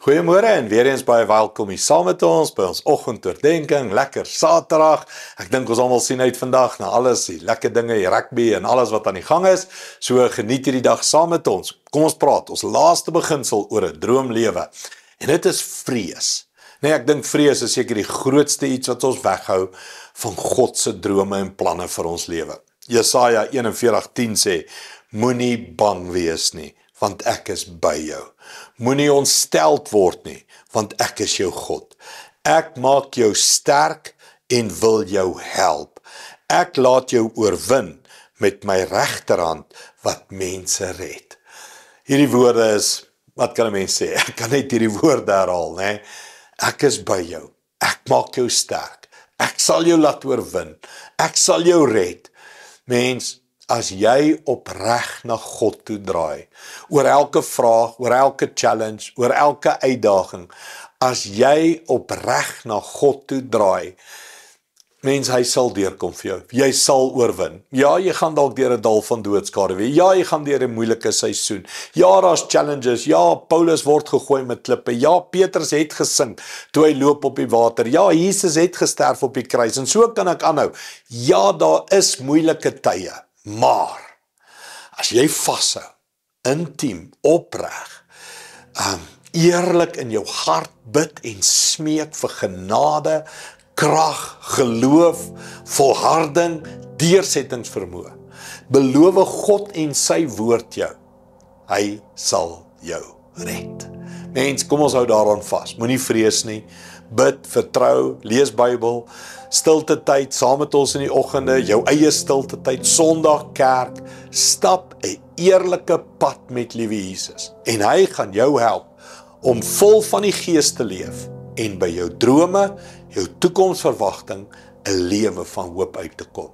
Goeiemôre en weer eens baie welkom hier saam met ons by ons oggendoordenkings. Lekker Saterdag. Ek dink ons almal sien uit vandag na alles, die lekker dinge, die rugby en alles wat aan die gang is. So geniet hierdie dag saam met ons. Kom ons praat, ons laaste beginsel oor 'n droomlewe. En dit is vrees. Nee, ek dink vrees is seker die grootste iets wat ons weghou van God se drome en planne vir ons lewe. Jesaja 41:10 sê: Moenie bang wees nie, want ek is by jou. Moenie ontsteld word nie, want ek is jou God. Ek maak jou sterk en wil jou help. Ek laat jou oorwin met my regterhand wat mense red. Hierdie woorde is, wat kan 'n mens sê? Ek kan net hierdie woorde herhaal, né? Ek is by jou. Ek maak jou sterk. Ek sal jou laat oorwin. Ek sal jou red. Mens, as jy opreg na God toe draai, oor elke vraag, oor elke challenge, oor elke uitdaging, as jy opreg na God toe draai, mens, hy sal deurkom vir jou. Jy sal oorwin. Ja, jy gaan dalk deur 'n dal van doodskade wees. Ja, jy gaan deur 'n moeilike seisoen. Ja, daar's challenges. Ja, Paulus word gegooi met klippe. Ja, Petrus het gesink toe hy loop op die water. Ja, Jesus het gesterf op die kruis. En so kan ek aanhou. Ja, daar is moeilike tye. Maar as jy vashou, intiem, opreg, eerlik in jou hart bid en smeek vir genade, krag, geloof, volharding, deursettingsvermoë, beloof God en sy woord jou, hy sal jou red. Mens, kom ons hou daaraan vas. Moenie vrees nie. Bid, vertrou, lees Bybel, stilte tyd saam met ons in die oggende, jou eie stilte tyd, Sondag kerk, stap 'n eerlike pad met liewe Jesus. En hy gaan jou help om vol van die Gees te leef en by jou drome, jou toekomsverwagting, 'n lewe van hoop uit te kom.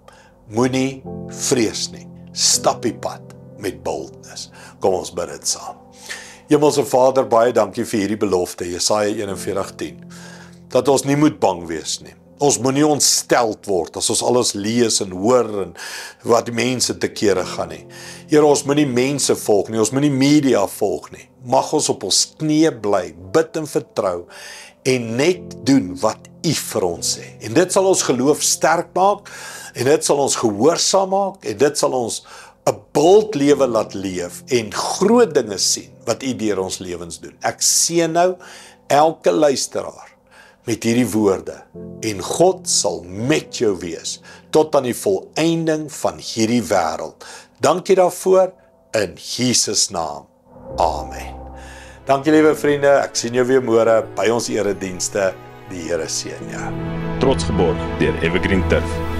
Moenie vrees nie. Stap die pad met boldness. Kom ons bid dit saam. Hemelse Vader, baie dankie vir hierdie belofte, Jesaja 41:10. Dat ons nie moet bang wees nie. Ons moenie ontsteld word as ons alles lees en hoor en wat die mense te kere gaan nie. Here, ons moenie mense volg nie, ons moenie media volg nie. Mag ons op ons knieë bly, bid en vertrou en net doen wat U vir ons sê. En dit sal ons geloof sterk maak en dit sal ons gehoorsaam maak en dit sal ons 'n bold lewe laat leef en groot dinge sien wat U deur ons lewens doen. Ek seën nou elke luisteraar met hierdie woorde en God sal met jou wees tot aan die volëinding van hierdie wêreld. Dankie daarvoor in Jesus naam. Amen. Dankie liewe vriende, ek sien jou weer môre by ons eredienste. Die Here seën jou. Trots geborg deur Evergreen Turf.